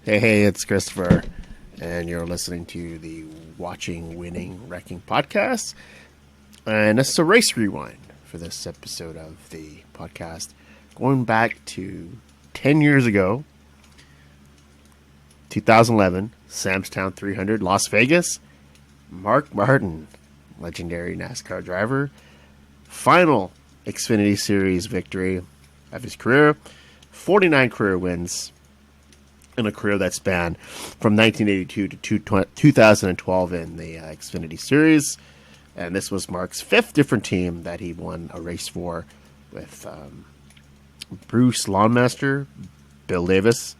Hey, it's Christopher, and you're listening to the Watching, Winning, Wrecking podcast. And this is a race rewind for this episode of the podcast. Going back to 10 years ago, 2011, Samstown 300, Las Vegas. Mark Martin, legendary NASCAR driver, final Xfinity Series victory of his career, 49 career wins in a career that spanned from 1982 to 2012 in the Xfinity Series. And this was Mark's fifth different team that he won a race for, with Bruce Lawnmaster, Bill Davis,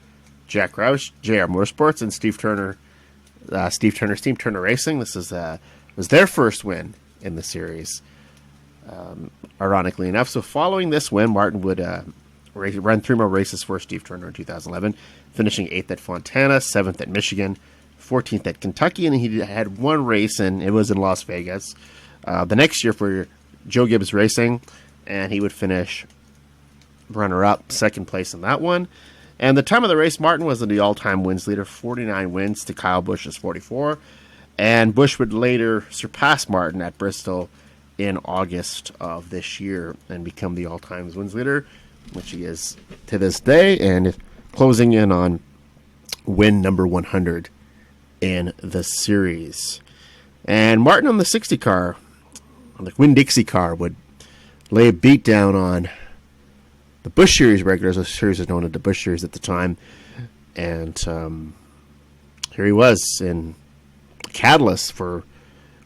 Jack Roush, JR Motorsports, and Steve Turner's Team Turner Racing. This was their first win in the series, ironically enough. So following this win, Martin would run 3 more races for Steve Turner in 2011, finishing 8th at Fontana, 7th at Michigan, 14th at Kentucky, and he had one race, and it was in Las Vegas the next year for Joe Gibbs Racing, and he would finish runner-up, second place in that one. And the time of the race, Martin was the all-time wins leader, 49 wins to Kyle Busch's 44, and Busch would later surpass Martin at Bristol in August of this year and become the all-time wins leader, which he is to this day, and closing in on win number 100 in the series. And Martin on the 60 car, on the Winn-Dixie car, would lay a beat down on the Busch Series regulars. The series was known as the Busch Series at the time. And here he was in catalyst for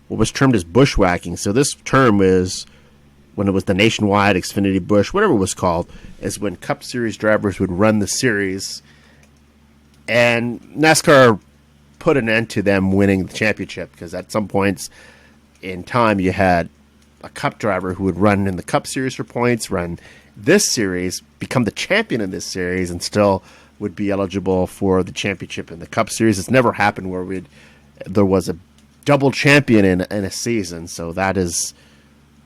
what was termed as bushwhacking. So this term is when it was the Nationwide, Xfinity, Busch, whatever it was called, is when Cup Series drivers would run the series, and NASCAR put an end to them winning the championship, because at some points in time you had a Cup driver who would run in the Cup Series for points, run this series, become the champion in this series, and still would be eligible for the championship in the Cup Series. It's never happened where there was a double champion in a season, so that is,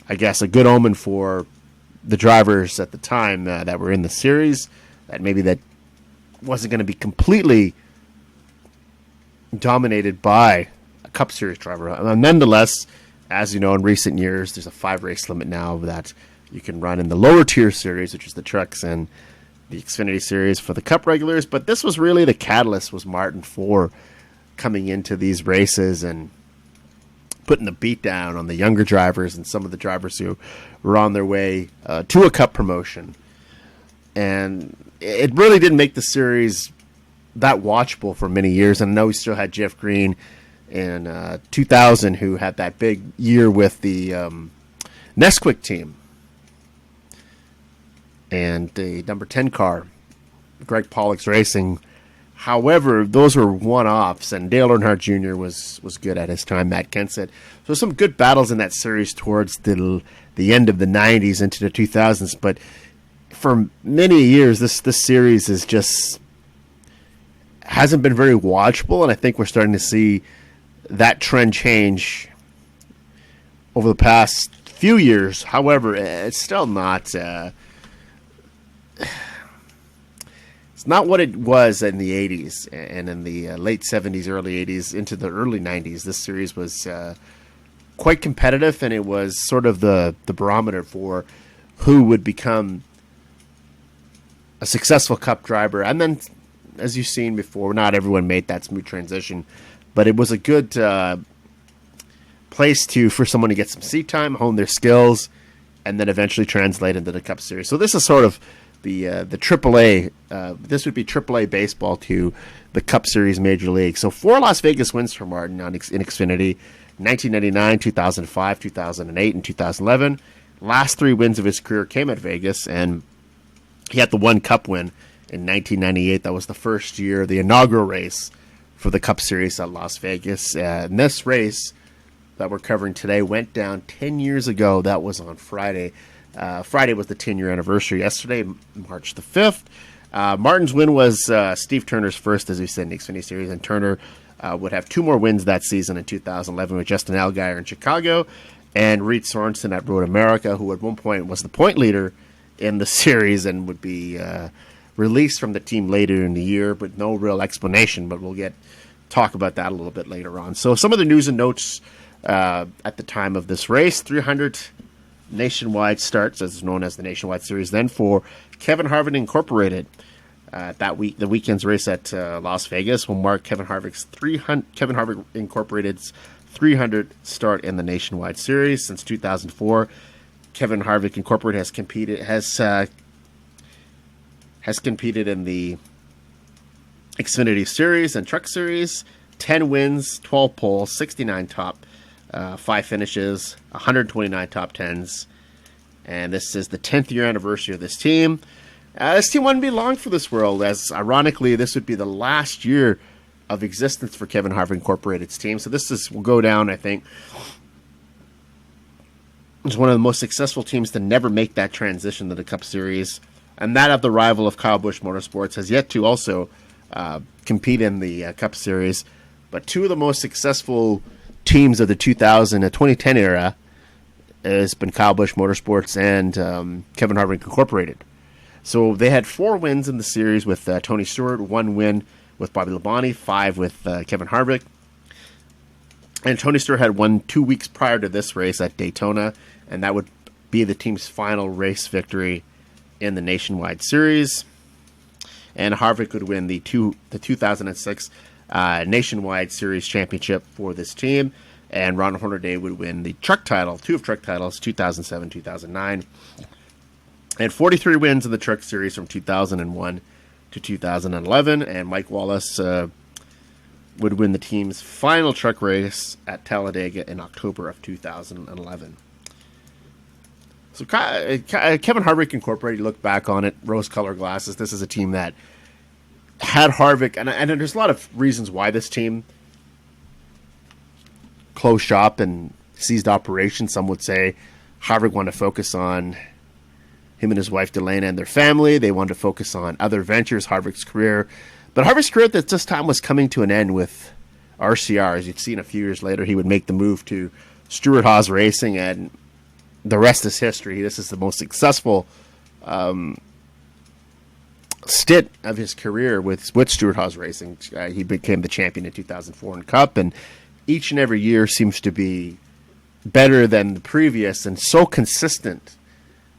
I guess, a good omen for the drivers at the time that were in the series, that maybe that wasn't going to be completely dominated by a Cup Series driver. Nonetheless, as you know, in recent years, there's a 5-race limit now that you can run in the lower tier series, which is the trucks and the Xfinity Series for the Cup regulars. But this was really the catalyst, was Martin for coming into these races and putting the beat down on the younger drivers and some of the drivers who were on their way to a Cup promotion. And it really didn't make the series that watchable for many years. And I know we still had Jeff Green in 2000, who had that big year with the Nesquik team. And the number 10 car, Greg Pollock's Racing. However, those were one-offs, and Dale Earnhardt Jr. was good at his time, Matt Kenseth. So some good battles in that series towards the end of the 90s into the 2000s. But for many years, this series is just hasn't been very watchable, and I think we're starting to see that trend change over the past few years. However, it's still not it's not what it was in the 80s and in the late 70s, early 80s, into the early 90s. This series was quite competitive, and it was sort of the barometer for who would become a successful Cup driver. And then, as you've seen before, not everyone made that smooth transition, but it was a good place for someone to get some seat time, hone their skills, and then eventually translate into the Cup Series. So this is sort of the AAA. This would be AAA baseball to the Cup Series Major League. So 4 Las Vegas wins for Martin in Xfinity: 1999, 2005, 2008, and 2011. Last 3 wins of his career came at Vegas, and he had the 1 Cup win in 1998. That was the first year, the inaugural race for the Cup Series at Las Vegas. And this race that we're covering today went down 10 years ago. That was on Friday. Friday was the 10-year anniversary. Yesterday, March the 5th. Martin's win was Steve Turner's first, as we said, in the Xfinity Series, and Turner would have 2 more wins that season in 2011 with Justin Allgaier in Chicago and Reid Sorensen at Road America, who at one point was the point leader in the series and would be released from the team later in the year, but no real explanation. But we'll talk about that a little bit later on. So some of the news and notes at the time of this race: 300 nationwide starts, as is known as the Nationwide Series, then for Kevin Harvick Incorporated. The weekend's race at Las Vegas will mark Kevin Harvick Incorporated's 300 start in the Nationwide Series. Since 2004, Kevin Harvick Incorporated has competed in the Xfinity Series and Truck Series. 10 wins, 12 poles, 69 top 5 finishes, 129 top 10s, and this is the 10th year anniversary of this team. This team wouldn't be long for this world, as ironically this would be the last year of existence for Kevin Harvick Incorporated's team. So will go down, I think, as one of the most successful teams to never make that transition to the Cup Series, and that of the rival of Kyle Busch Motorsports has yet to also compete in the Cup Series. But two of the most successful teams of the 2010 era has been Kyle Busch Motorsports and Kevin Harvick Incorporated. So they had 4 wins in the series with Tony Stewart, 1 win with Bobby Labonte, 5 with Kevin Harvick. And Tony Stewart had won 2 weeks prior to this race at Daytona, and that would be the team's final race victory in the Nationwide Series. And Harvick would win the 2006 Nationwide Series championship for this team, and Ron Hornaday would win the truck title, 2 of truck titles, 2007, 2009, and 43 wins in the Truck Series from 2001 to 2011, and Mike Wallace would win the team's final truck race at Talladega in October of 2011. So Kevin Harvick Incorporated, you look back on it, rose-colored glasses. This is a team that had Harvick, and there's a lot of reasons why this team closed shop and ceased operations. Some would say Harvick wanted to focus on him and his wife Delana and their family. They wanted to focus on other ventures, Harvick's career. But Harvick's career at this time was coming to an end with RCR. As you'd seen a few years later, he would make the move to Stewart-Haas Racing, and the rest is history. This is the most successful stint of his career with Stewart-Haas Racing. He became the champion in 2004 in Cup, and each and every year seems to be better than the previous and so consistent.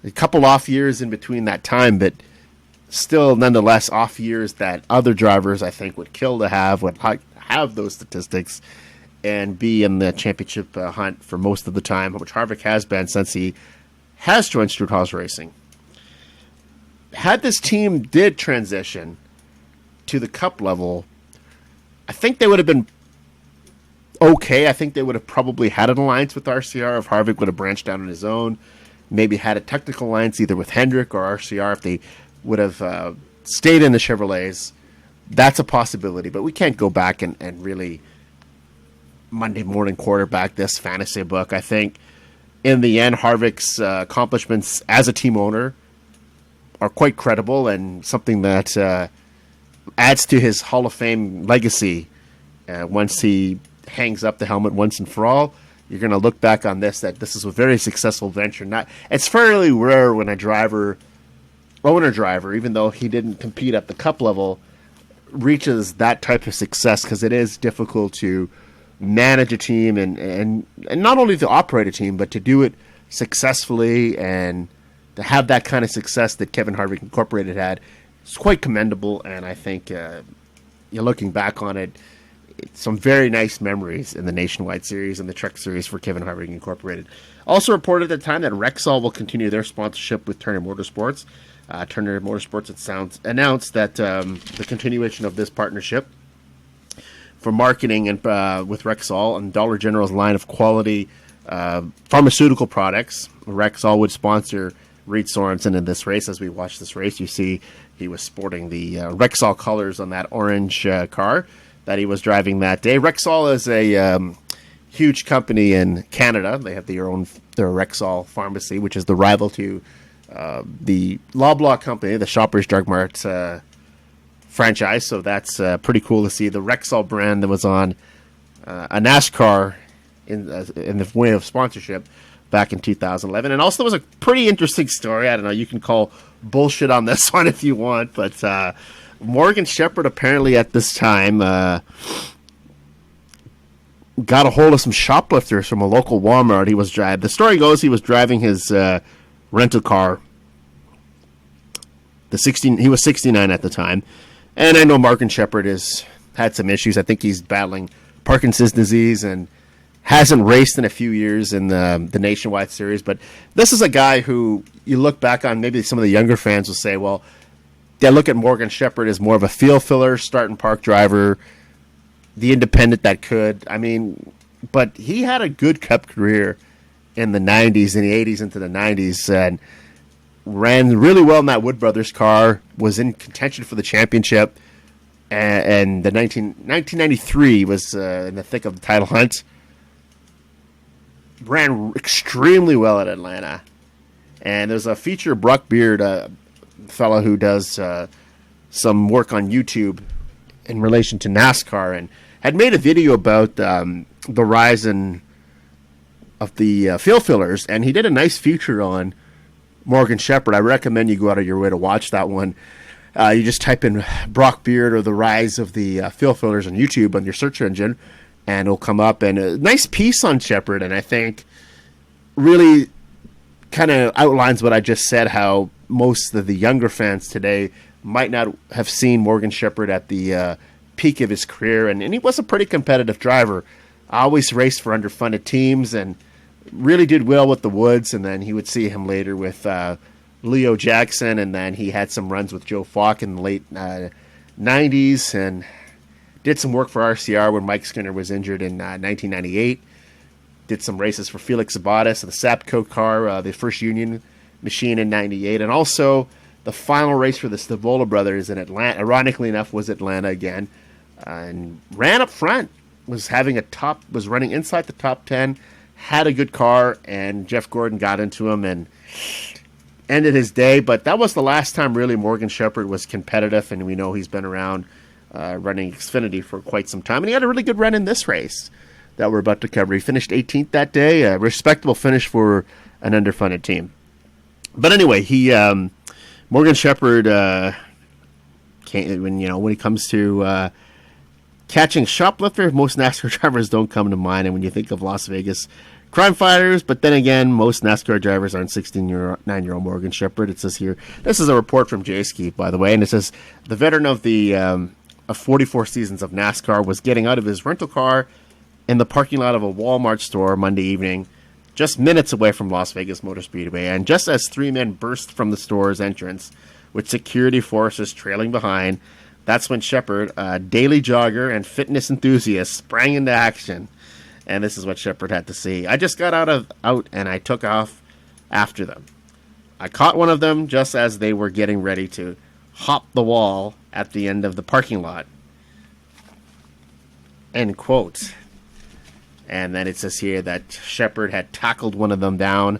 A couple off years in between that time, but still nonetheless off years that other drivers I think would kill to would have those statistics and be in the championship hunt for most of the time, which Harvick has been since he has joined Stewart-Haas Racing. Had this team did transition to the Cup level, I think they would have been okay. I think they would have probably had an alliance with RCR if Harvick would have branched out on his own. Maybe had a technical alliance either with Hendrick or RCR if they would have stayed in the Chevrolets. That's a possibility, but we can't go back and really Monday morning quarterback this fantasy book. I think in the end, Harvick's accomplishments as a team owner are quite credible and something that adds to his Hall of Fame legacy once he hangs up the helmet once and for all. You're going to look back on this, that this is a very successful venture. It's fairly rare when a owner driver, even though he didn't compete at the Cup level, reaches that type of success, because it is difficult to manage a team and not only to operate a team, but to do it successfully and to have that kind of success that Kevin Harvick Incorporated had. It's quite commendable, and I think you're looking back on it, some very nice memories in the Nationwide Series and the Truck Series for Kevin Harvick Incorporated. Also reported at the time that Rexall will continue their sponsorship with Turner Motorsports. Turner Motorsports announced that the continuation of this partnership for marketing and with Rexall and Dollar General's line of quality pharmaceutical products. Rexall would sponsor Reid Sorensen in this race. As we watch this race, you see he was sporting the Rexall colors on that orange car that he was driving that day. Rexall is a huge company in Canada. They have their Rexall pharmacy, which is the rival to the Loblaw company, the Shoppers Drug Mart franchise. So that's pretty cool to see the Rexall brand that was on a NASCAR in the way of sponsorship. back in 2011. And also, there was a pretty interesting story. I don't know, you can call bullshit on this one if you want, but Morgan Shepherd apparently at this time got a hold of some shoplifters from a local Walmart. He was driving. The story goes he was driving his rental car. He was 69 at the time, and I know Morgan Shepherd has had some issues. I think he's battling Parkinson's disease and hasn't raced in a few years in the Nationwide Series. But this is a guy who you look back on. Maybe some of the younger fans will say, "Well, they look at Morgan Shepherd as more of a field filler, start and park driver, the independent that could." I mean, but he had a good Cup career in the 90s, in the 80s into the 90s, and ran really well in that Wood Brothers car, was in contention for the championship, and the 1993 was in the thick of the title hunt. Ran extremely well at Atlanta. And there's a feature, Brock Beard, a fellow who does some work on YouTube in relation to NASCAR, and had made a video about the rise of the field fillers, and he did a nice feature on Morgan Shepherd. I recommend you go out of your way to watch that one. You just type in Brock Beard or the rise of the field fillers on YouTube on your search engine, and it'll come up. And a nice piece on Shepherd, and I think really kind of outlines what I just said, how most of the younger fans today might not have seen Morgan Shepherd at the peak of his career. And he was a pretty competitive driver. Always raced for underfunded teams and really did well with the Woods, and then he would see him later with Leo Jackson, and then he had some runs with Joe Falk in the late 90s, and did some work for RCR when Mike Skinner was injured in 1998. Did some races for Felix Sabates, the Sapco car, the first Union machine in 98, and also the final race for the Stavola brothers in Atlanta, ironically enough, was Atlanta again, and ran up front, was running inside the top 10, had a good car, and Jeff Gordon got into him and ended his day. But that was the last time really Morgan Shepherd was competitive, and we know he's been around running Xfinity for quite some time. And he had a really good run in this race that we're about to cover. He finished 18th that day, a respectable finish for an underfunded team. But anyway, Morgan Shepherd, when it comes to catching shoplifters, most NASCAR drivers don't come to mind. And when you think of Las Vegas crime fighters, but then again, most NASCAR drivers aren't 9-year-old Morgan Shepherd. It says here, this is a report from J-Ski, by the way, and it says the veteran of 44 seasons of NASCAR was getting out of his rental car in the parking lot of a Walmart store Monday evening, just minutes away from Las Vegas Motor Speedway, and just as three men burst from the store's entrance, with security forces trailing behind, that's when Shepherd, a daily jogger and fitness enthusiast, sprang into action. And this is what Shepherd had to say. "I just got out and I took off after them. I caught one of them just as they were getting ready to hop the wall at the end of the parking lot." End quote. And then it says here that Shepherd had tackled one of them down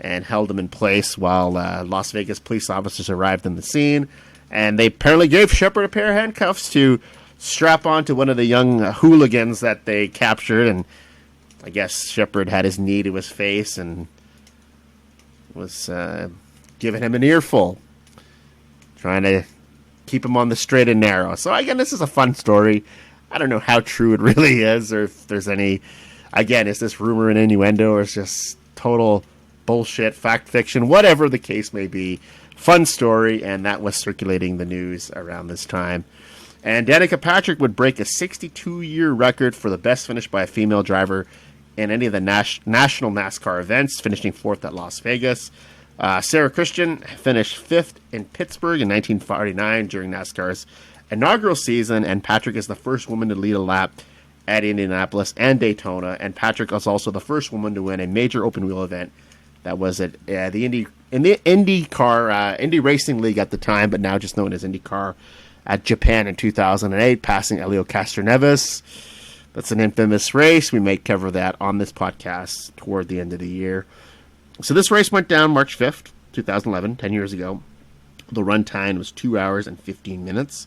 and held him in place while Las Vegas police officers arrived on the scene. And they apparently gave Shepherd a pair of handcuffs to strap on to one of the young hooligans that they captured. And I guess Shepherd had his knee to his face and was giving him an earful, trying to keep him on the straight and narrow. So again, this is a fun story. I don't know how true it really is, or if there's any, again, is this rumor and innuendo, or is just total bullshit, fact fiction, whatever the case may be. Fun story, and that was circulating the news around this time. And Danica Patrick would break a 62-year record for the best finish by a female driver in any of the national NASCAR events, finishing 4th at Las Vegas. Sarah Christian finished 5th in Pittsburgh in 1949 during NASCAR's inaugural season, and Patrick is the first woman to lead a lap at Indianapolis and Daytona, and Patrick was also the first woman to win a major open-wheel event that was at the Indy Racing League at the time, but now just known as IndyCar, at Japan in 2008, passing Helio Castroneves. That's an infamous race. We may cover that on this podcast toward the end of the year. So this race went down March 5th, 2011, 10 years ago. The run time was 2 hours and 15 minutes.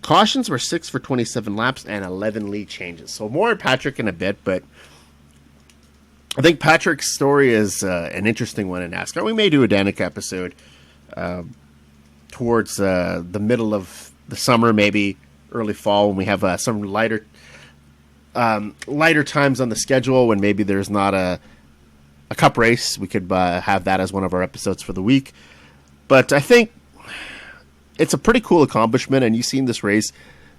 Cautions were 6 for 27 laps and 11 lead changes. So more on Patrick in a bit, but I think Patrick's story is an interesting one in NASCAR. We may do a Danica episode towards the middle of the summer, maybe early fall, when we have some lighter times on the schedule, when maybe there's not a cup race. We could have that as one of our episodes for the week. But I think it's a pretty cool accomplishment, and you've seen this race,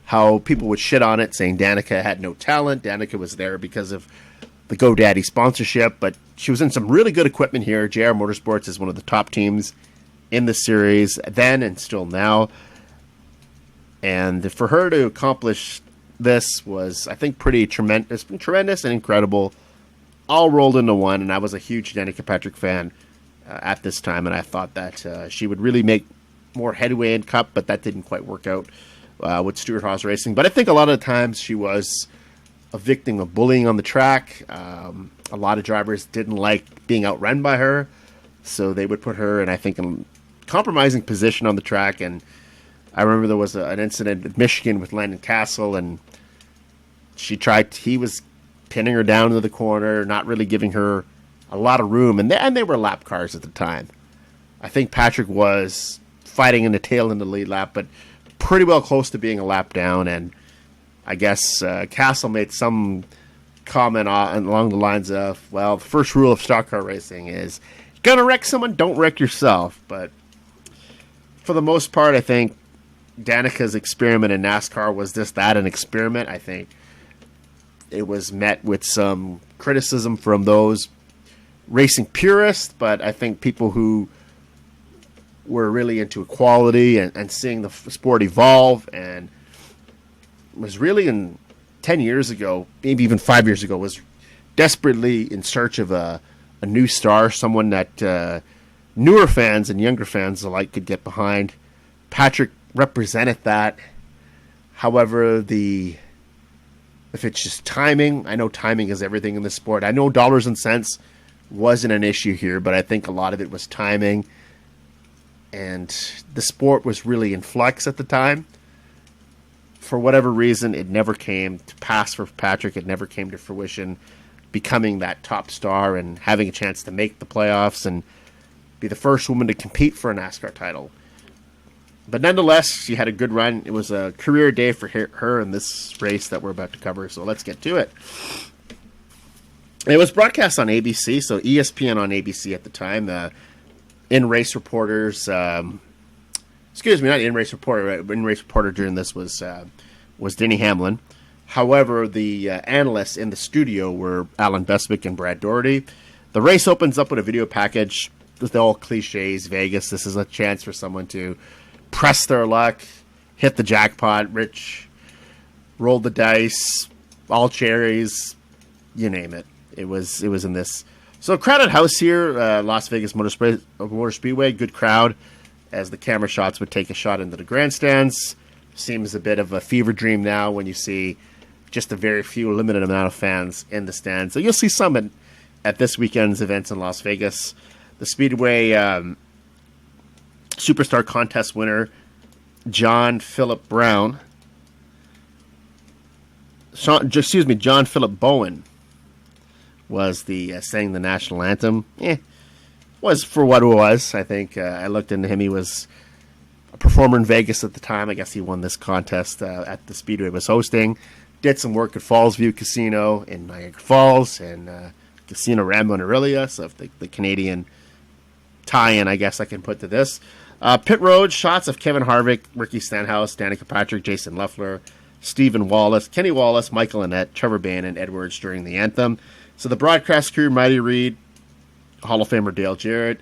how people would shit on it, saying Danica had no talent. Danica was there because of the GoDaddy sponsorship, but she was in some really good equipment here. JR Motorsports is one of the top teams in the series then and still now. And for her to accomplish this was, I think, pretty tremendous and incredible, all rolled into one. And I was a huge Danica Patrick fan at this time, and I thought that she would really make more headway in Cup, but that didn't quite work out with Stewart-Haas Racing. But I think a lot of the times she was a victim of bullying on the track. A lot of drivers didn't like being outrun by her, so they would put her in, I think, a compromising position on the track. And I remember there was an incident at Michigan with Landon Castle, and he was pinning her down into the corner, not really giving her a lot of room, and they were lap cars at the time. I think Patrick was fighting in the tail in the lead lap, but pretty well close to being a lap down, and I guess Castle made some comment along the lines of, well, the first rule of stock car racing is, gonna wreck someone, don't wreck yourself. But for the most part, I think Danica's experiment in NASCAR was just that, an experiment. I think it was met with some criticism from those racing purists, but I think people who were really into equality and seeing the sport evolve, and was really, in 10 years ago, maybe even 5 years ago, was desperately in search of a new star, someone that newer fans and younger fans alike could get behind. Patrick represented that. However, if it's just timing, I know timing is everything in this sport. I know dollars and cents wasn't an issue here, but I think a lot of it was timing. And the sport was really in flux at the time. For whatever reason, it never came to pass for Patrick. It never came to fruition, becoming that top star and having a chance to make the playoffs and be the first woman to compete for a NASCAR title. But nonetheless, she had a good run. It was a career day for her in this race that we're about to cover, so let's get to it. It was broadcast on ABC, so ESPN on ABC at the time. In-race reporters, excuse me, not in-race reporter. In-race reporter during this was Denny Hamlin. However, the analysts in the studio were Alan Bestwick and Brad Doherty. The race opens up with a video package with all cliches. Vegas, this is a chance for someone to press their luck, hit the jackpot, rich, roll the dice, all cherries, you name it. It was in this. So crowded house here, Las Vegas Motor Speedway, good crowd, as the camera shots would take a shot into the grandstands. Seems a bit of a fever dream now when you see just a very few, limited amount of fans in the stands. So you'll see some at this weekend's events in Las Vegas. The Speedway Superstar Contest winner, John Philip Bowen, was sang the national anthem. Was for what it was. I think I looked into him. He was a performer in Vegas at the time. I guess he won this contest at the Speedway was hosting. Did some work at Fallsview Casino in Niagara Falls and Casino Rambo in Aurelia. So if the Canadian tie-in, I guess I can put to this. Pit road shots of Kevin Harvick, Ricky Stenhouse, Danica Patrick, Jason Leffler, Stephen Wallace, Kenny Wallace, Michael Annett, Trevor Bayne, and Edwards during the anthem. So the broadcast crew, Mighty Reid, Hall of Famer Dale Jarrett,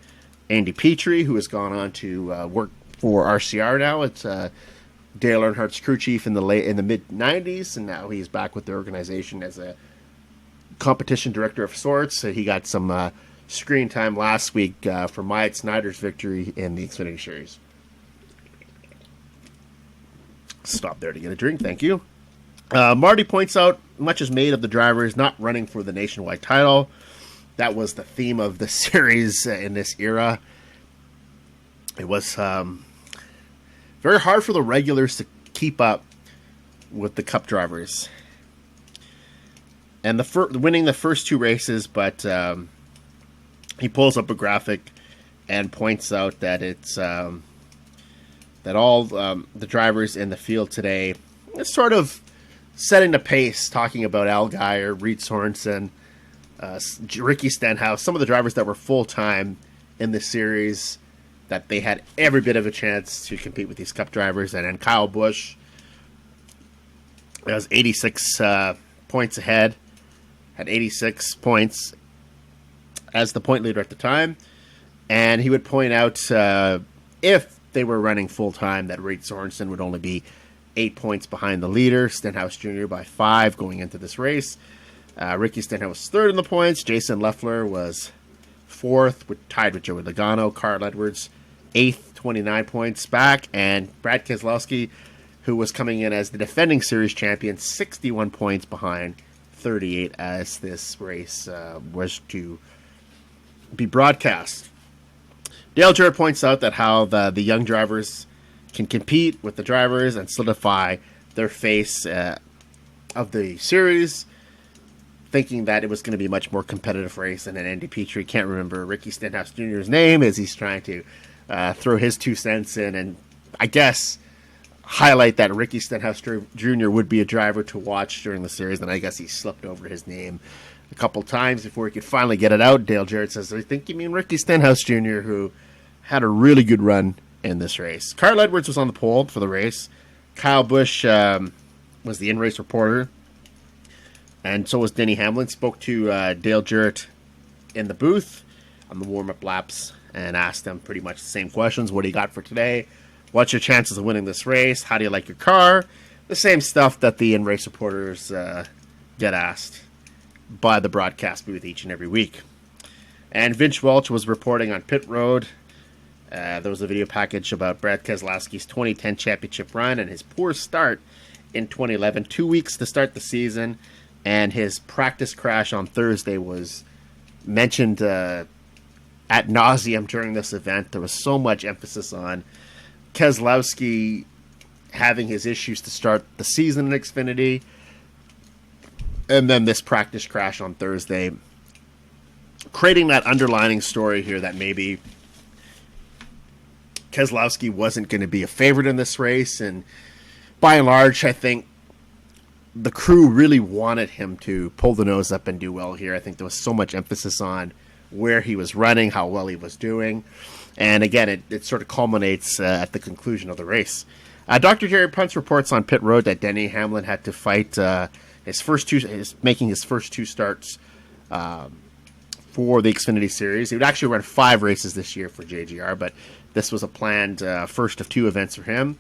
Andy Petrie, who has gone on to work for RCR now. It's Dale Earnhardt's crew chief in the mid-'90s, and now he's back with the organization as a competition director of sorts. So he got some screen time last week for Myatt Snider's victory in the Xfinity Series. Stop there to get a drink, thank you. Marty points out much is made of the drivers not running for the nationwide title. That was the theme of the series in this era. It was very hard for the regulars to keep up with the Cup drivers. and winning the first two races, but he pulls up a graphic and points out that it's that all the drivers in the field today is sort of setting the pace, talking about Al Geyer, Reid Sorensen, Ricky Stenhouse, some of the drivers that were full-time in the series, that they had every bit of a chance to compete with these Cup drivers. And then Kyle Busch was 86 points ahead, had 86 points as the point leader at the time. And he would point out if they were running full-time that Reid Sorensen would only be 8 points behind the leader, Stenhouse Jr. by 5 going into this race. Ricky Stenhouse was third in the points. Jason Leffler was fourth, tied with Joey Logano. Carl Edwards, eighth, 29 points back. And Brad Keselowski, who was coming in as the defending series champion, 61 points behind, 38 as this race was to be broadcast. Dale Jarrett points out that how the young drivers can compete with the drivers and solidify their face of the series, thinking that it was going to be a much more competitive race. And then Andy Petrie can't remember Ricky Stenhouse Jr.'s name as he's trying to throw his 2 cents in and, I guess, highlight that Ricky Stenhouse Jr. would be a driver to watch during the series. And I guess he slipped over his name a couple times before he could finally get it out. Dale Jarrett says, I think you mean Ricky Stenhouse Jr., who had a really good run in this race. Carl Edwards was on the pole for the race. Kyle Busch was the in-race reporter. And so was Denny Hamlin. Spoke to Dale Jarrett in the booth on the warm-up laps and asked him pretty much the same questions. What do you got for today? What's your chances of winning this race? How do you like your car? The same stuff that the in-race reporters get asked by the broadcast booth each and every week. And Vince Welch was reporting on pit road. There was a video package about Brad Keselowski's 2010 championship run and his poor start in 2011. 2 weeks to start the season, and his practice crash on Thursday was mentioned ad nauseum during this event. There was so much emphasis on Keselowski having his issues to start the season in Xfinity, and then this practice crash on Thursday, creating that underlining story here that maybe Keselowski wasn't going to be a favorite in this race. And by and large, I think the crew really wanted him to pull the nose up and do well here. I think there was so much emphasis on where he was running, how well he was doing. And again, it sort of culminates at the conclusion of the race. Dr. Jerry Punts reports on pit road that Denny Hamlin had to fight making his first 2 starts for the Xfinity Series. He would actually run 5 races this year for JGR, but this was a planned first of 2 events for him.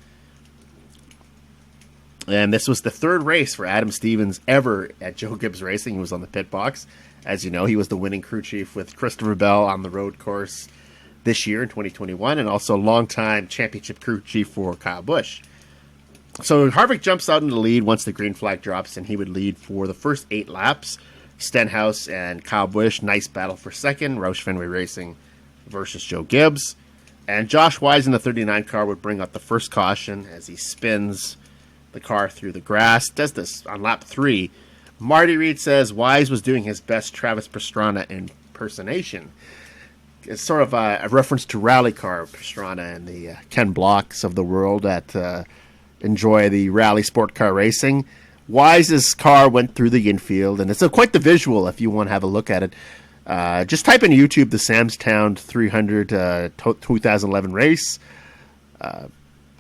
And this was the 3rd race for Adam Stevens ever at Joe Gibbs Racing. He was on the pit box. As you know, he was the winning crew chief with Christopher Bell on the road course this year in 2021, and also longtime championship crew chief for Kyle Busch. So Harvick jumps out in the lead once the green flag drops, and he would lead for the first 8 laps. Stenhouse and Kyle Busch, nice battle for second. Roush Fenway Racing versus Joe Gibbs. And Josh Wise in the 39 car would bring up the first caution as he spins the car through the grass. Does this on lap 3. Marty Reed says Wise was doing his best Travis Pastrana impersonation. It's sort of a reference to rally car Pastrana and the Ken Blocks of the world that enjoy the rally sport car racing. Wise's car went through the infield, and it's quite the visual if you want to have a look at it. Just type in YouTube the Samstown 300 2011 race.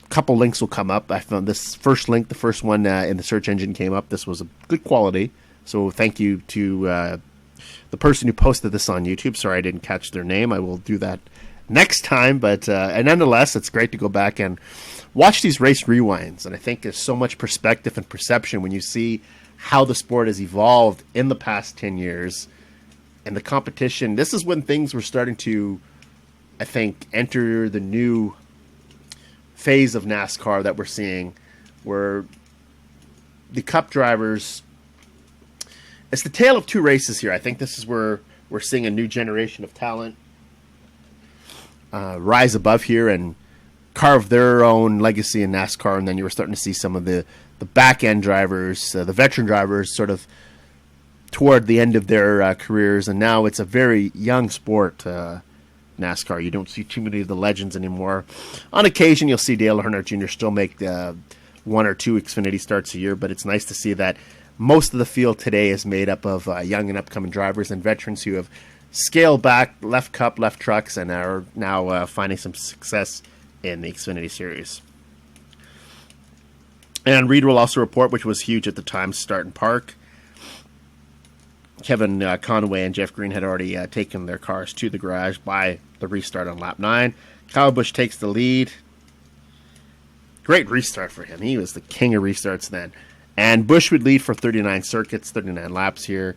Couple links will come up. I found this first link, the first one in the search engine came up. This was a good quality, so thank you to the person who posted this on YouTube. Sorry I didn't catch their name. I will do that next time, but and nonetheless, it's great to go back and watch these race rewinds, and I think there's so much perspective and perception when you see how the sport has evolved in the past 10 years and the competition. This is when things were starting to, I think, enter the new phase of NASCAR that we're seeing, where the Cup drivers, it's the tale of 2 races here. I think this is where we're seeing a new generation of talent rise above here and carve their own legacy in NASCAR, and then you were starting to see some of the back-end drivers, the veteran drivers, sort of toward the end of their careers, and now it's a very young sport, NASCAR. You don't see too many of the legends anymore. On occasion, you'll see Dale Earnhardt Jr. still make one or two Xfinity starts a year, but it's nice to see that most of the field today is made up of young and upcoming drivers and veterans who have scaled back, left Cup, left trucks, and are now finding some success in the Xfinity Series. And Reid will also report, which was huge at the time, start and park. Kevin Conway and Jeff Green had already taken their cars to the garage by the restart on lap 9. Kyle Busch takes the lead. Great restart for him. He was the king of restarts then. And Busch would lead for 39 circuits, 39 laps here.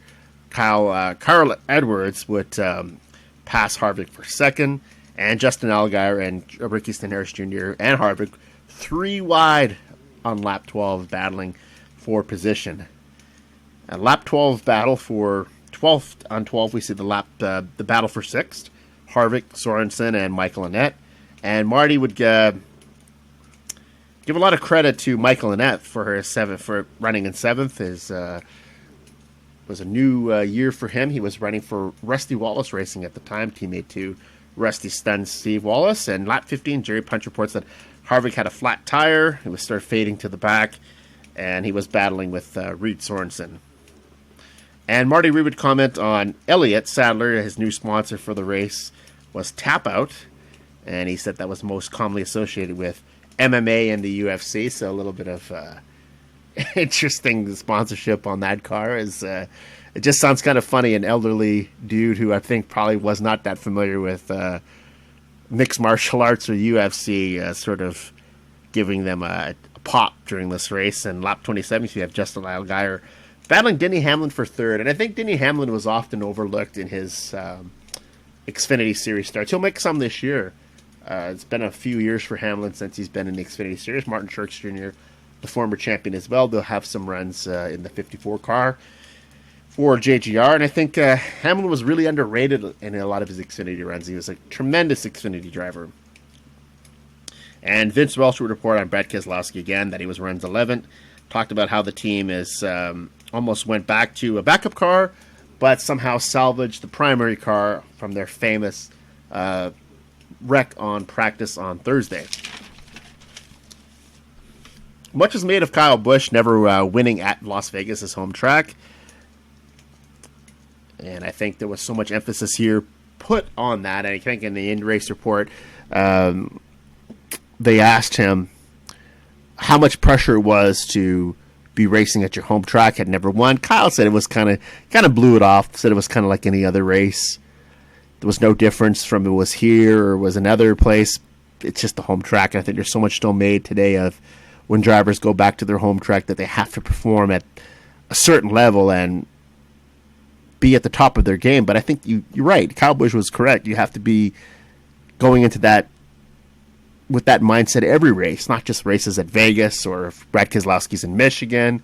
Carl Edwards would pass Harvick for second. And Justin Allgaier and Ricky Stenhouse Jr. and Harvick 3 wide on lap 12, battling for position. A lap 12 battle for 12th on 12. We see the battle for 6th. Harvick, Sorensen, and Michael Annett. And Marty would give a lot of credit to Michael Annett for running in 7th. It was a new year for him. He was running for Rusty Wallace Racing at the time, teammate to Rusty Stunned Steve Wallace. And lap 15, Jerry Punch reports that Harvick had a flat tire. He was started fading to the back, and he was battling with Reid Sorensen. And Marty Reid would comment on Elliott Sadler, his new sponsor for the race, was Tap Out, and he said that was most commonly associated with MMA and the UFC, so a little bit of interesting sponsorship on that car. It just sounds kind of funny, an elderly dude who I think probably was not that familiar with mixed martial arts or UFC, sort of giving them a pop during this race. And lap 27, you have Justin Allgaier battling Denny Hamlin for 3rd, and I think Denny Hamlin was often overlooked in his Xfinity Series starts. He'll make some this year. It's been a few years for Hamlin since he's been in the Xfinity Series. Martin Truex Jr., the former champion as well, they'll have some runs in the 54 car for JGR, and I think Hamlin was really underrated in a lot of his Xfinity runs. He was a tremendous Xfinity driver. And Vince Welch would report on Brad Keselowski again that he was runs 11th. Talked about how the team is almost went back to a backup car, but somehow salvaged the primary car from their famous wreck on practice on Thursday. Much is made of Kyle Busch never winning at Las Vegas, his home track. And I think there was so much emphasis here put on that. And I think in the in-race report, they asked him how much pressure it was to be racing at your home track, had never won. Kyle said it was kind of blew it off, said it was kind of like any other race. There was no difference from it was here or was another place. It's just the home track. And I think there's so much still made today of when drivers go back to their home track that they have to perform at a certain level and be at the top of their game. But I think you're right. Kyle Busch was correct. You have to be going into that with that mindset every race, not just races at Vegas or if Brad Keselowski's in Michigan.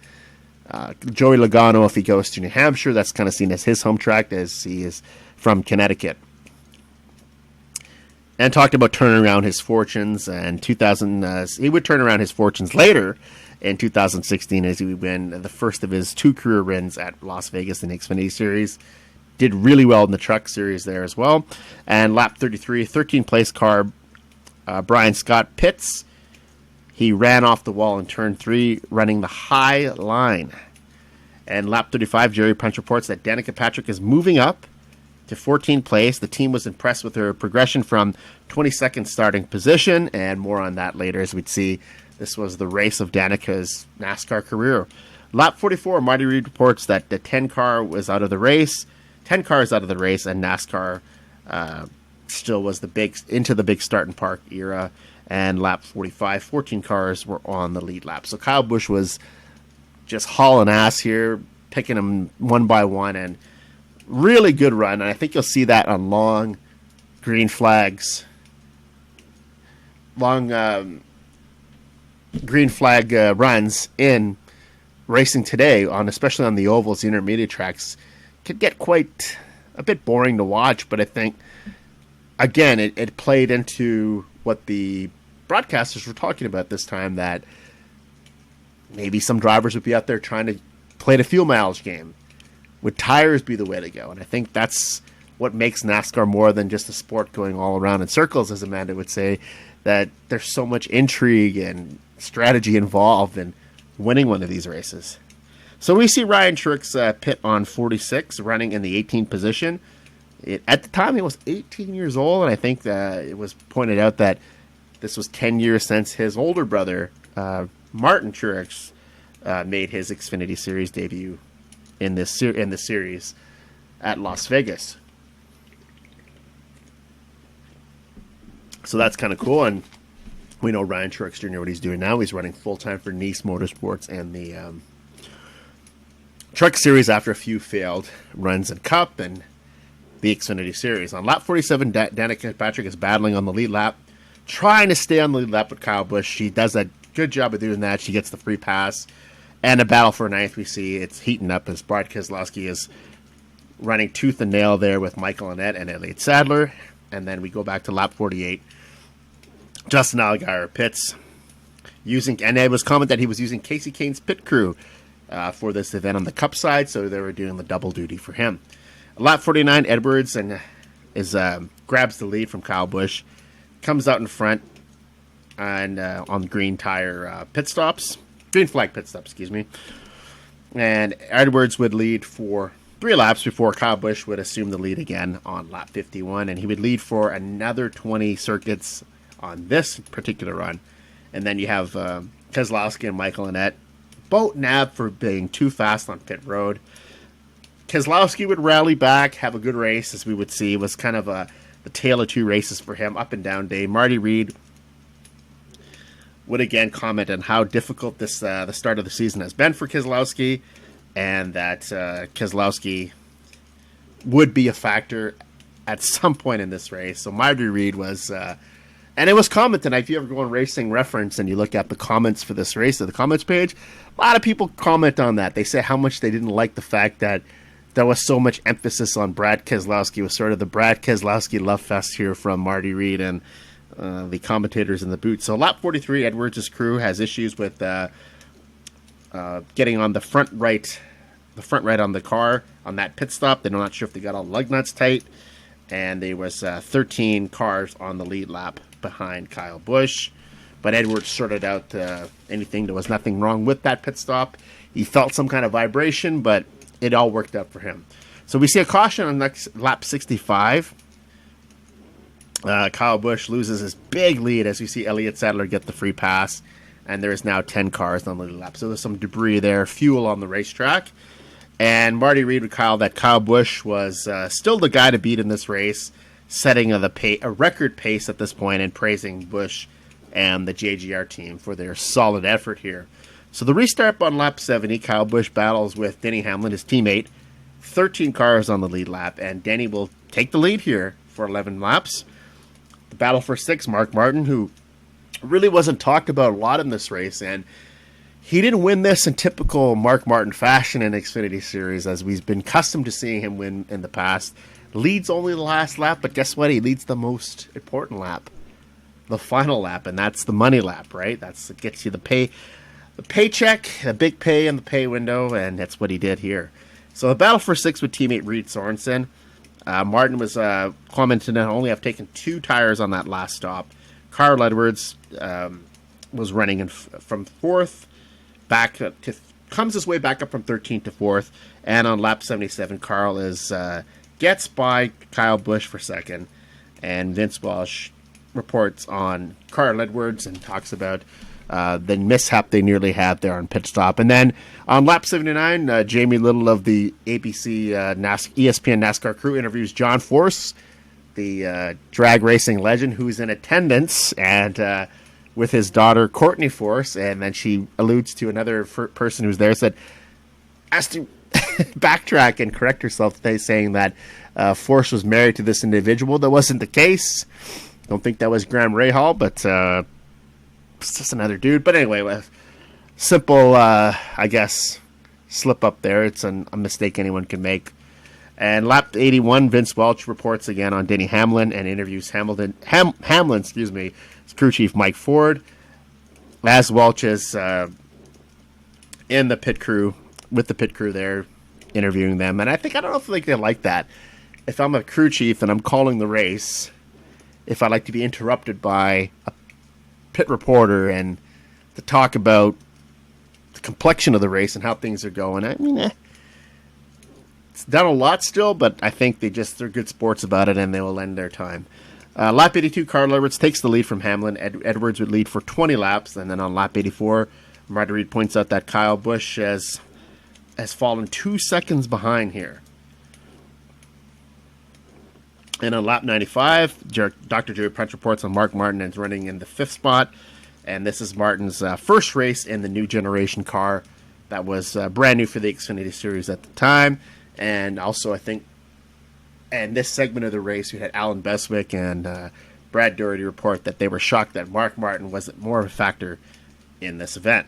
Joey Logano, if he goes to New Hampshire, that's kind of seen as his home track as he is from Connecticut. And talked about turning around his fortunes. And he would turn around his fortunes later in 2016 as he would win the first of his 2 career wins at Las Vegas in the Xfinity Series. Did really well in the Truck Series there as well. And lap 33, 13th place car, Brian Scott pits. He ran off the wall in turn 3, running the high line. And lap 35, Jerry Punch reports that Danica Patrick is moving up to 14th place. The team was impressed with her progression from 22nd starting position, and more on that later as we'd see. This was the race of Danica's NASCAR career. Lap 44, Marty Reid reports that the 10 car was out of the race. 10 cars out of the race, and NASCAR still was into the big start and park era. And lap 45, 14 cars were on the lead lap. So Kyle Busch was just hauling ass here, picking them one by one, and really good run. And I think you'll see that on long green flags. Long green flag runs in racing today, especially on the ovals, the intermediate tracks, could get quite a bit boring to watch. But I think, again, it played into what the broadcasters were talking about this time, that maybe some drivers would be out there trying to play the fuel mileage game. would tires be the way to go? And I think that's what makes NASCAR more than just a sport going all around in circles, as Amanda would say, that there's so much intrigue and strategy involved in winning one of these races. So we see Ryan Truex pit on 46, running in the 18th position. At the time, he was 18 years old, and I think that it was pointed out that this was 10 years since his older brother, Martin Truex, made his Xfinity Series debut in the series at Las Vegas. So that's kind of cool, and we know Ryan Truex Jr. what he's doing now. He's running full-time for Nice Motorsports and the Truck Series after a few failed runs in Cup and the Xfinity Series. On lap 47, Danica Patrick is battling on the lead lap, trying to stay on the lead lap with Kyle Busch. She does a good job of doing that. She gets the free pass. And a battle for ninth, we see it's heating up as Brad Keselowski is running tooth and nail there with Michael Annett and Elliott Sadler. And then we go back to lap 48. Justin Allgaier pits, and it was commented that he was using Casey Kane's pit crew for this event on the Cup side, so they were doing the double duty for him. Lap 49, Edwards grabs the lead from Kyle Busch, comes out in front and on green flag pit stops, and Edwards would lead for 3 laps before Kyle Busch would assume the lead again on lap 51, and he would lead for another 20 circuits on this particular run. And then you have Keselowski and Michael Annett both nabbed for being too fast on pit road. Keselowski would rally back, have a good race, as we would see. It was kind of the tale of two races for him, up and down day. Marty Reid would again comment on how difficult this the start of the season has been for Keselowski, and that Keselowski would be a factor at some point in this race. So Marty Reid was... and it was commented, if you ever go on Racing Reference and you look at the comments for this race, at the comments page, a lot of people comment on that. They say how much they didn't like the fact that there was so much emphasis on Brad Keselowski. It was sort of the Brad Keselowski love fest here from Marty Reid and the commentators in the booth. So lap 43, Edwards' crew has issues with getting on the front right on the car on that pit stop. They're not sure if they got all lug nuts tight. And there was 13 cars on the lead lap behind Kyle Busch. But Edwards sorted out anything. There was nothing wrong with that pit stop. He felt some kind of vibration, but it all worked out for him. So we see a caution on lap 65. Kyle Busch loses his big lead as we see Elliott Sadler get the free pass. And there is now 10 cars on the lead lap. So there's some debris there, fuel on the racetrack. And Marty Reid would call that Kyle Busch was still the guy to beat in this race, setting a record pace at this point, and praising Busch and the JGR team for their solid effort here. So the restart on lap 70, Kyle Busch battles with Denny Hamlin, his teammate. 13 cars on the lead lap, and Denny will take the lead here for 11 laps. The battle for 6, Mark Martin, who really wasn't talked about a lot in this race, and he didn't win this in typical Mark Martin fashion in Xfinity Series, as we've been accustomed to seeing him win in the past. Leads only the last lap, but guess what? He leads the most important lap, the final lap, and that's the money lap, right? That gets you the paycheck, the big pay in the pay window, and that's what he did here. So the battle for 6 with teammate Reid Sorensen. Martin was commenting that only have taken 2 tires on that last stop. Carl Edwards was running from 4th. Comes his way back up from 13th to 4th, and on lap 77, Carl gets by Kyle Busch for 2nd, and Vince Walsh reports on Carl Edwards and talks about the mishap they nearly had there on pit stop. And then on lap 79, Jamie Little of the ABC ESPN NASCAR crew interviews Jon Force, the drag racing legend, who's in attendance, and with his daughter Courtney Force, and then she alludes to another person who's there, has to backtrack and correct herself today, saying that Force was married to this individual. That wasn't the case. Don't think that was Graham Rahal, but it's just another dude. But anyway, a simple, I guess, slip up there. It's a mistake anyone can make. And lap 81, Vince Welch reports again on Denny Hamlin and interviews Hamlin's crew chief Mike Ford, as Welch is in the pit crew, with the pit crew there, interviewing them. And I don't know if they like that. If I'm a crew chief and I'm calling the race, if I like to be interrupted by a pit reporter and to talk about the complexion of the race and how things are going. I mean, it's done a lot still, but I think they're good sports about it and they will lend their time. Lap 82, Carl Edwards takes the lead from Hamlin. Edwards would lead for 20 laps, and then on lap 84, Marty Reid points out that Kyle Busch has fallen 2 seconds behind here. And on lap 95, Dr. Jerry Punch reports on Mark Martin is running in the 5th spot. And this is Martin's first race in the new generation car that was brand new for the Xfinity Series at the time. And also, I think, in this segment of the race, we had Alan Beswick and Brad Doherty report that they were shocked that Mark Martin wasn't more of a factor in this event.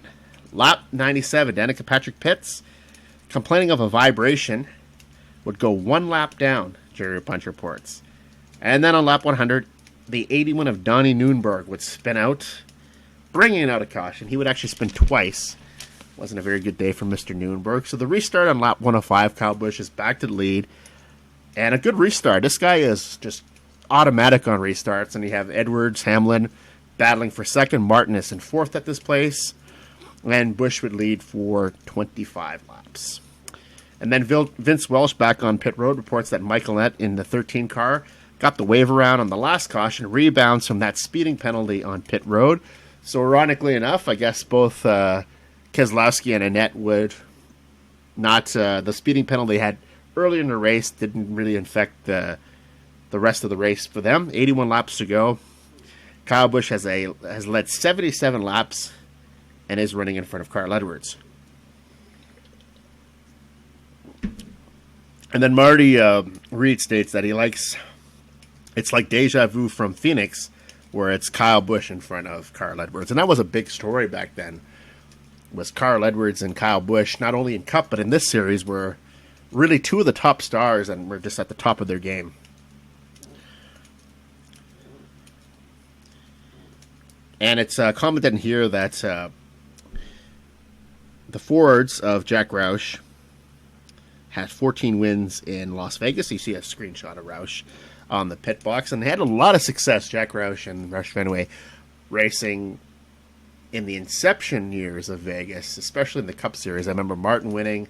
Lap 97, Danica Patrick Pitts, complaining of a vibration, would go 1 lap down, Jerry Punch reports. And then on lap 100, the 81 of Donnie Noonberg would spin out, bringing out a caution. He would actually spin twice. Wasn't a very good day for Mr. Noonberg. So the restart on lap 105, Kyle Busch is back to the lead. And a good restart. This guy is just automatic on restarts. And you have Edwards, Hamlin battling for second. Martin is in 4th at this place. And Busch would lead for 25 laps. And then Vince Welsh back on pit road reports that Michael Nett in the 13 car got the wave around on the last caution, rebounds from that speeding penalty on pit road. So ironically enough, I guess both Keselowski and Annette would not, the speeding penalty had earlier in the race didn't really affect the rest of the race for them. 81 laps to go. Kyle Busch has led 77 laps and is running in front of Carl Edwards. And then Marty Reid states that it's like deja vu from Phoenix, where it's Kyle Busch in front of Carl Edwards. And that was a big story back then, was Carl Edwards and Kyle Busch, not only in Cup, but in this series, were really 2 of the top stars and were just at the top of their game. And it's commented in here that the Fords of Jack Roush had 14 wins in Las Vegas. You see a screenshot of Roush on the pit box, and they had a lot of success, Jack Roush and Roush Fenway, racing in the inception years of Vegas, especially in the Cup Series. I remember Martin winning,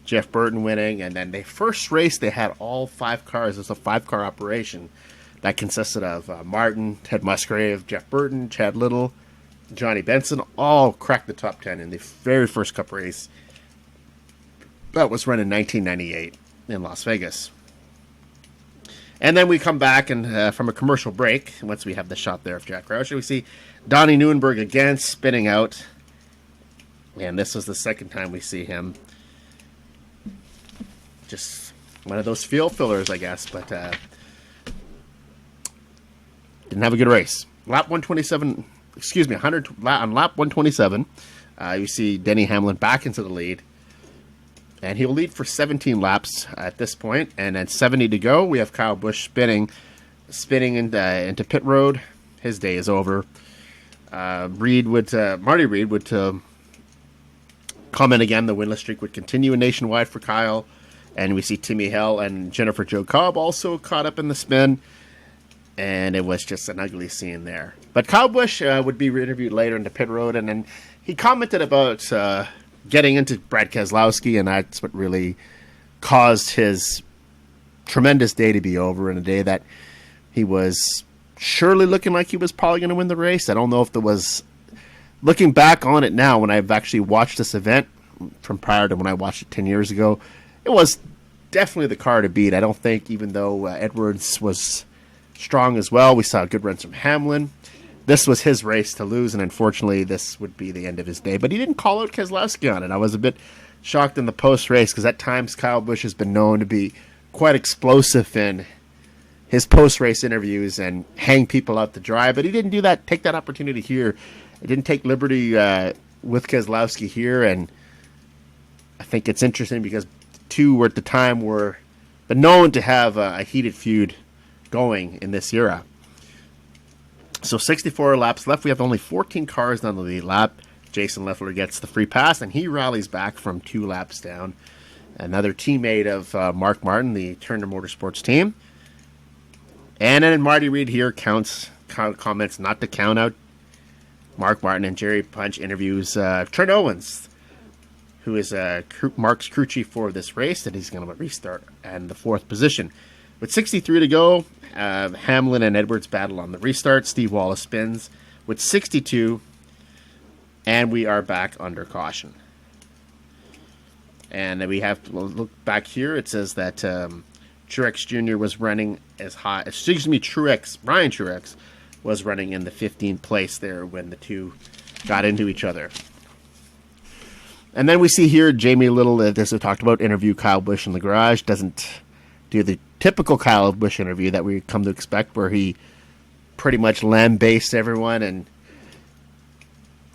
Jeff Burton winning, and then they first race, they had all 5 cars. It's a 5-car operation that consisted of Martin, Ted Musgrave, Jeff Burton, Chad Little, Johnny Benson, all cracked the top 10 in the very first Cup race. That was run in 1998 in Las Vegas. And then we come back and from a commercial break, once we have the shot there of Jack Roush, we see Donnie Noonberg again spinning out. And this was the second time we see him. Just one of those field fillers, I guess, but didn't have a good race. Lap 127, on lap 127, you see Denny Hamlin back into the lead. And he'll lead for 17 laps at this point. And at 70 to go, we have Kyle Busch spinning into pit road. His day is over. Marty Reid would comment again. The winless streak would continue nationwide for Kyle. And we see Timmy Hell and Jennifer Jo Cobb also caught up in the spin. And it was just an ugly scene there. But Kyle Busch would be interviewed later into pit road. And then he commented about getting into Brad Keselowski, and that's what really caused his tremendous day to be over, in a day that he was surely looking like he was probably going to win the race. I don't know if there was, looking back on it now, when I've actually watched this event from prior to when I watched it 10 years ago, it was definitely the car to beat. I don't think, even though Edwards was strong as well, we saw good runs from Hamlin. This was his race to lose, and unfortunately, this would be the end of his day. But he didn't call out Keselowski on it. I was a bit shocked in the post-race, because at times Kyle Busch has been known to be quite explosive in his post-race interviews and hang people out to dry. But he didn't do that, take that opportunity here. He didn't take liberty with Keselowski here, and I think it's interesting because the two were at the time were known to have a heated feud going in this era. So 64 laps left. We have only 14 cars on the lead lap. Jason Leffler gets the free pass, and he rallies back from 2 laps down. another teammate of Mark Martin, the Turner Motorsports team. And then Marty Reid here comments not to count out Mark Martin, and Jerry Punch interviews Trent Owens, who is Mark's crew chief for this race, and he's going to restart in the 4th position. With 63 to go, Hamlin and Edwards battle on the restart. Steve Wallace spins with 62, and we are back under caution. And then we have to look back here. It says that Truex Jr. was running as high. Brian Truex was running in the 15th place there when the two got into each other. And then we see here Jamie Little, as we talked about, interview Kyle Busch in the garage. Doesn't do the typical Kyle Busch interview that we come to expect, where he pretty much lambastes everyone and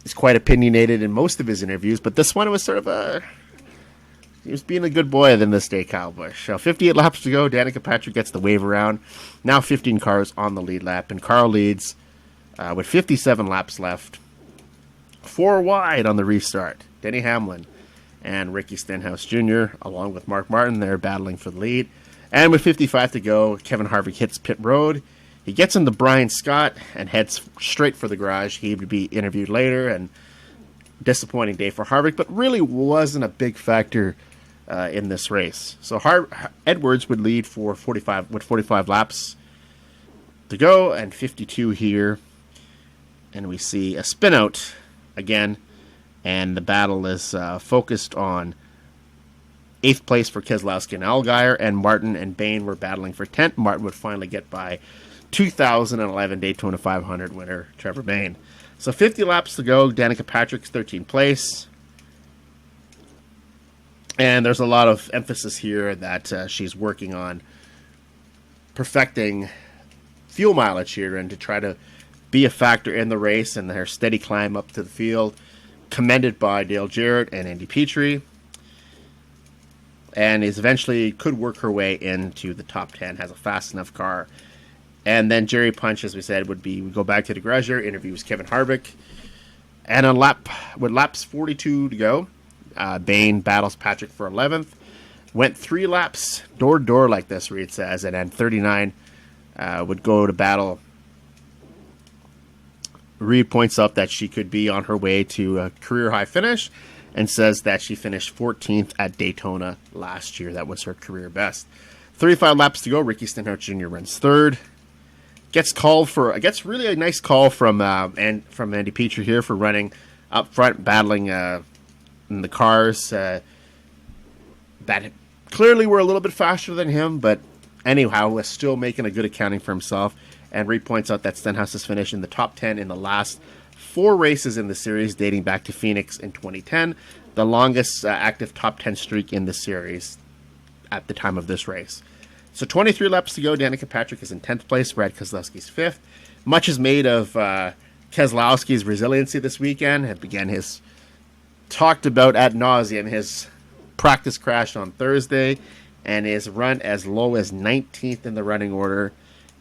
is quite opinionated in most of his interviews. But this one, it was sort of he was being a good boy than this day, Kyle Busch. So 58 laps to go. Danica Patrick gets the wave around. Now 15 cars on the lead lap, and Carl leads with 57 laps left. 4 wide on the restart. Denny Hamlin and Ricky Stenhouse Jr., along with Mark Martin, they're battling for the lead. And with 55 to go, Kevin Harvick hits pit road. He gets into Brian Scott and heads straight for the garage. He would be interviewed later, and disappointing day for Harvick, but really wasn't a big factor in this race. So Edwards would lead for 45 laps to go, and 52 here. And we see a spin out again, and the battle is focused on 8th place for Keselowski and Allgaier, and Martin and Bain were battling for 10th. Martin would finally get by 2011 Daytona 500 winner Trevor Bayne. So 50 laps to go. Danica Patrick's 13th place. And there's a lot of emphasis here that she's working on perfecting fuel mileage here and to try to be a factor in the race, and her steady climb up to the field, commended by Dale Jarrett and Andy Petrie, and is eventually could work her way into the top 10, has a fast enough car. And then Jerry Punch, as we said, would go back to the garage, interviews Kevin Harvick, and with laps 42 to go, Bain battles Patrick for 11th. Went 3 laps door to door, like this, Reid says, and then 39 would go to battle. Reid points out that she could be on her way to a career high finish, and says that she finished 14th at Daytona last year. That was her career best. 35 laps to go. Ricky Stenhouse Jr. runs 3rd. Gets really a nice call from Andy Petrie here for running up front, battling in the cars that clearly were a little bit faster than him, but anyhow was still making a good accounting for himself. And Reid points out that Stenhouse has finished in the top 10 in the last 4 races in the series, dating back to Phoenix in 2010, the longest active top 10 streak in the series at the time of this race. So 23 laps to go. Danica Patrick is in 10th place. Brad Keselowski's 5th. Much is made of Keselowski's resiliency this weekend. Talked about ad nauseum his practice crash on Thursday, and his run as low as 19th in the running order.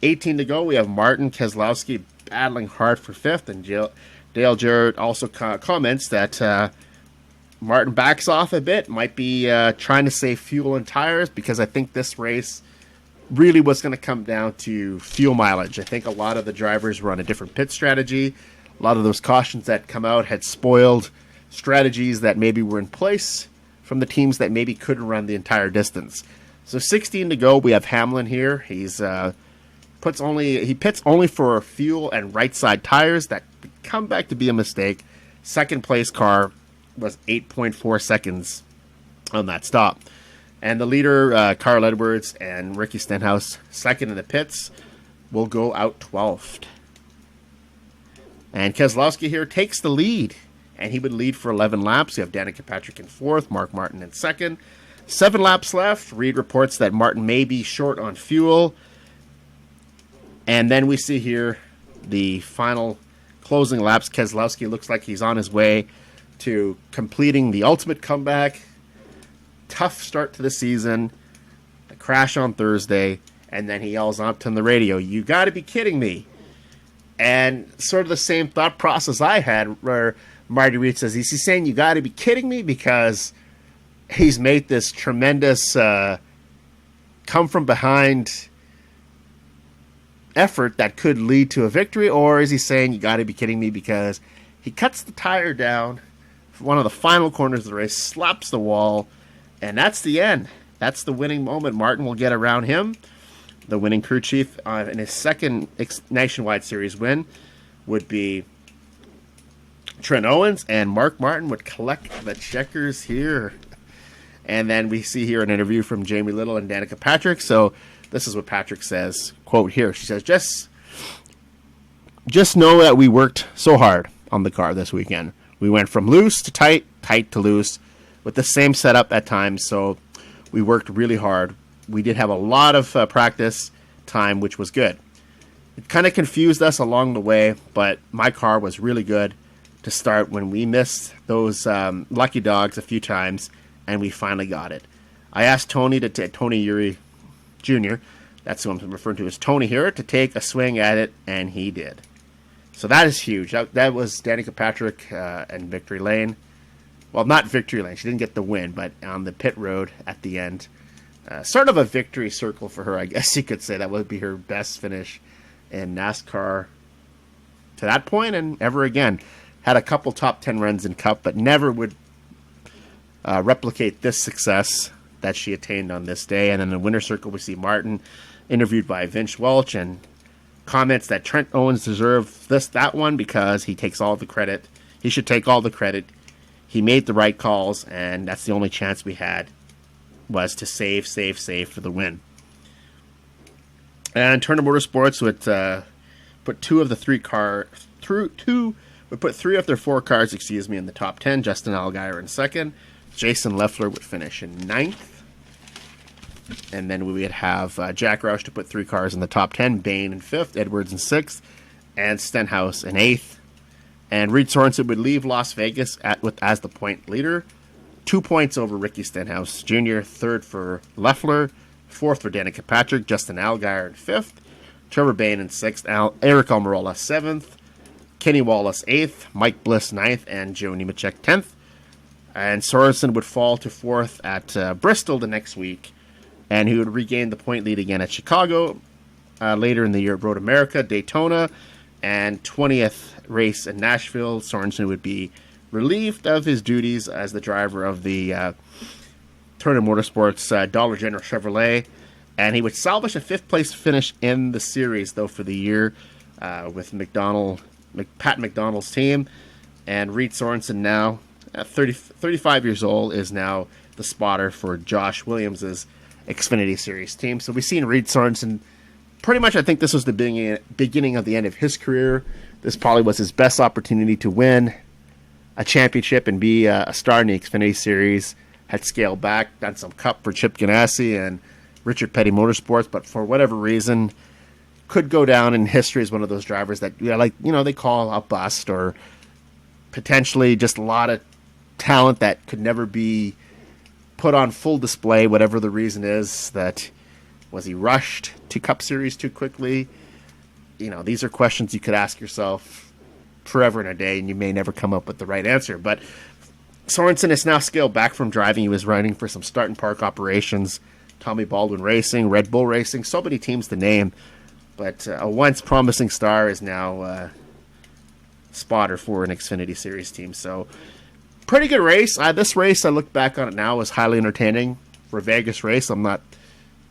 18 to go. We have Martin Keselowski battling hard for 5th, and Dale Jarrett also comments that Martin backs off a bit, might be trying to save fuel and tires, because I think this race really was going to come down to fuel mileage. I think a lot of the drivers were on a different pit strategy. A lot of those cautions that come out had spoiled strategies that maybe were in place from the teams that maybe couldn't run the entire distance. So 16 to go. We have Hamlin here. He pits only for fuel and right side tires. That come back to be a mistake. 2nd place car was 8.4 seconds on that stop. And the leader, Carl Edwards and Ricky Stenhouse, 2nd in the pits, will go out 12th. And Keselowski here takes the lead, and he would lead for 11 laps. You have Danica Patrick in 4th, Mark Martin in 2nd. 7 laps left. Reid reports that Martin may be short on fuel. And then we see here the final closing laps. Keselowski looks like he's on his way to completing the ultimate comeback. Tough start to the season. A crash on Thursday. And then he yells up on the radio, "You got to be kidding me." And sort of the same thought process I had, where Marty Reid says, he's saying, "You got to be kidding me," because he's made this tremendous come from behind effort that could lead to a victory, or is he saying, you got to be kidding me, because he cuts the tire down for one of the final corners of the race, slaps the wall, and that's the end. That's the winning moment. Martin will get around him. The winning crew chief in his second Nationwide Series win would be Trent Owens, and Mark Martin would collect the checkers here. And then we see here an interview from Jamie Little and Danica Patrick. So this is what Patrick says, quote here. She says, just know that we worked so hard on the car this weekend. We went from loose to tight, tight to loose, with the same setup at times. So we worked really hard. We did have a lot of practice time, which was good. It kind of confused us along the way, but my car was really good to start when we missed those lucky dogs a few times, and we finally got it. I asked Tony Uri Jr., that's who I'm referring to as Tony here, to take a swing at it, and he did. So that is huge. That was Danica Patrick and Victory Lane. Well, not Victory Lane. She didn't get the win, but on the pit road at the end. Sort of a victory circle for her, I guess you could say. That would be her best finish in NASCAR to that point and ever again. Had a couple top 10 runs in Cup, but never would replicate this success that she attained on this day. And in the winner's circle, we see Martin interviewed by Vince Welch and comments that Trent Owens deserved that one because he takes all the credit. He should take all the credit. He made the right calls, and that's the only chance we had, was to save for the win. And Turner Motorsports would put three of their four cars, in the top 10. Justin Allgaier in second. Jason Leffler would finish in ninth. And then we would have Jack Roush to put three cars in the top 10. Bain in fifth, Edwards in sixth, and Stenhouse in eighth. And Reid Sorensen would leave Las Vegas as the point leader. 2 points over Ricky Stenhouse Jr., third for Leffler, fourth for Danica Patrick, Justin Allgaier in fifth, Trevor Bain in sixth, Eric Almirola seventh, Kenny Wallace eighth, Mike Bliss ninth, and Joe Nemechek 10th. And Sorensen would fall to fourth at Bristol the next week, and he would regain the point lead again at Chicago. Later in the year, Road America, Daytona, and 20th race in Nashville. Sorensen would be relieved of his duties as the driver of the Turner Motorsports Dollar General Chevrolet, and he would salvage a fifth-place finish in the series, though, for the year with Pat McDonald's team. And Reid Sorensen, now 35 years old, is now the spotter for Josh Williams' Xfinity Series team. So we've seen Reid Sorensen pretty much. I think this was the beginning of the end of his career. This probably was his best opportunity to win a championship and be a star in the Xfinity Series. Had scaled back, done some Cup for Chip Ganassi and Richard Petty Motorsports, but for whatever reason, could go down in history as one of those drivers that, they call a bust, or potentially just a lot of talent that could never be put on full display, whatever the reason is. That was he rushed to Cup Series too quickly? These are questions you could ask yourself forever and a day, and you may never come up with the right answer. But Sorensen is now scaled back from driving. He was running for some start and park operations, Tommy Baldwin Racing, Red Bull Racing, so many teams to name. But a once promising star is now spotter for an Xfinity Series team. So pretty good race. This race, I look back on it now, was highly entertaining for a Vegas race. I'm not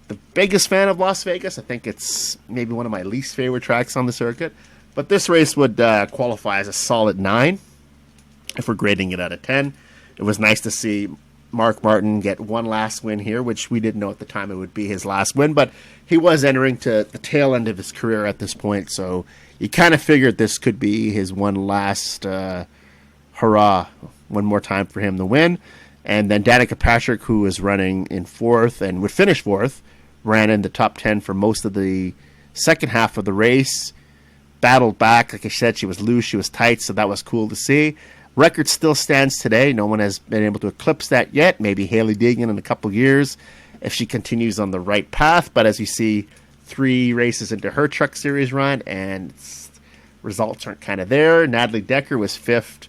the biggest fan of Las Vegas. I think it's maybe one of my least favorite tracks on the circuit. But this race would qualify as a solid 9 if we're grading it out of 10. It was nice to see Mark Martin get one last win here, which we didn't know at the time it would be his last win, but he was entering to the tail end of his career at this point, so you kind of figured this could be his one last hurrah, one more time for him to win. And then Danica Patrick, who was running in fourth and would finish fourth, ran in the top 10 for most of the second half of the race. Battled back. Like I said, she was loose, she was tight, so that was cool to see. Record still stands today. No one has been able to eclipse that yet. Maybe Hailie Deegan in a couple years if she continues on the right path. But as you see, 3 races into her Truck Series run, and results aren't kind of there. Natalie Decker was 5th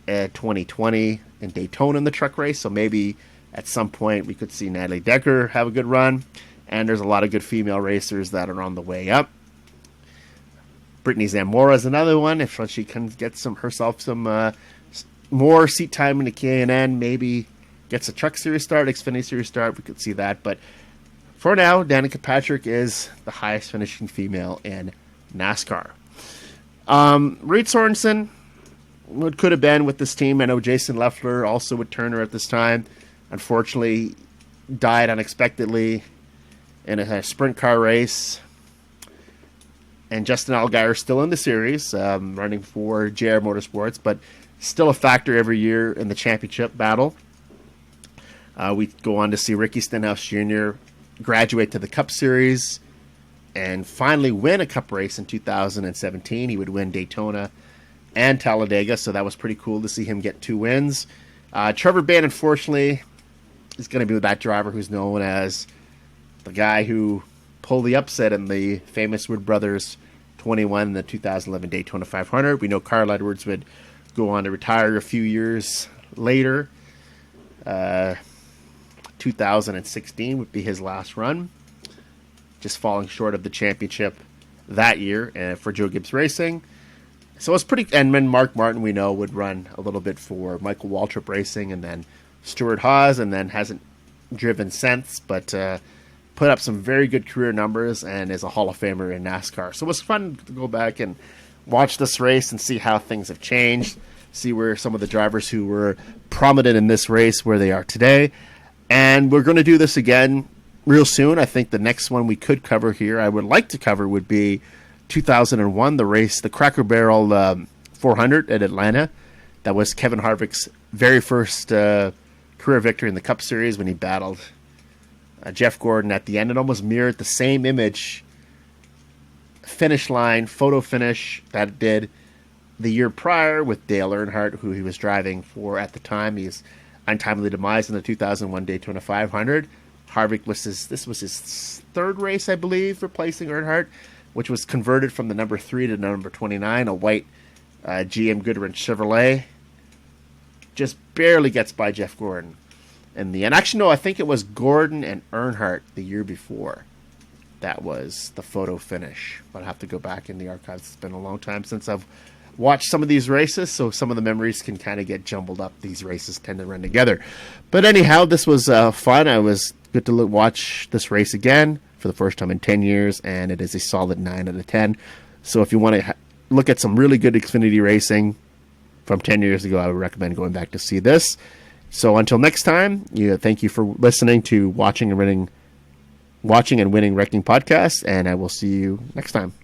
at 2020 in Daytona in the truck race, so maybe at some point we could see Natalie Decker have a good run. And there's a lot of good female racers that are on the way up. Brittany Zamora is another one. If she can get herself some more seat time in the K&N, maybe gets a Truck Series start, Xfinity Series start, we could see that. But for now, Danica Patrick is the highest finishing female in NASCAR. Reid Sorensen, what could have been with this team. I know Jason Leffler also with Turner at this time. Unfortunately, died unexpectedly in a sprint car race. And Justin Allgaier still in the series, running for JR Motorsports, but still a factor every year in the championship battle. We go on to see Ricky Stenhouse Jr. graduate to the Cup Series and finally win a Cup race in 2017. He would win Daytona and Talladega, so that was pretty cool to see him get 2 wins. Trevor Bayne, unfortunately, is going to be that driver who's known as the guy who pulled the upset in the famous Wood Brothers 21 in the 2011 Daytona 500. We know Carl Edwards would go on to retire a few years later. 2016 would be his last run, just falling short of the championship that year for Joe Gibbs Racing. So it's pretty. And then Mark Martin, we know, would run a little bit for Michael Waltrip Racing and then Stuart Haas, and then hasn't driven since, but put up some very good career numbers and is a Hall of Famer in NASCAR. So it was fun to go back and watch this race and see how things have changed, see where some of the drivers who were prominent in this race, where they are today. And we're going to do this again real soon. I think the next one we could cover here, I would like to cover, would be 2001, the race, the Cracker Barrel 400 at Atlanta. That was Kevin Harvick's very first career victory in the Cup Series when he battled Jeff Gordon at the end. It almost mirrored the same image, finish line, photo finish that it did the year prior with Dale Earnhardt, who he was driving for at the time. He's untimely demise in the 2001 Daytona 500. Harvick was this was his 3rd race, I believe, replacing Earnhardt, which was converted from the number 3 to number 29, a white GM Goodwrench Chevrolet. Just barely gets by Jeff Gordon in the end. Actually, no, I think it was Gordon and Earnhardt the year before. That was the photo finish. But I'll have to go back in the archives. It's been a long time since I've watched some of these races, so some of the memories can kind of get jumbled up. These races tend to run together. But anyhow, this was fun. I was good to watch this race again for the first time in 10 years, and it is a solid 9 out of 10. So if you want to look at some really good Xfinity racing from 10 years ago, I would recommend going back to see this. So until next time, thank you for listening to Watching and Winning Wrecking Podcast, and I will see you next time.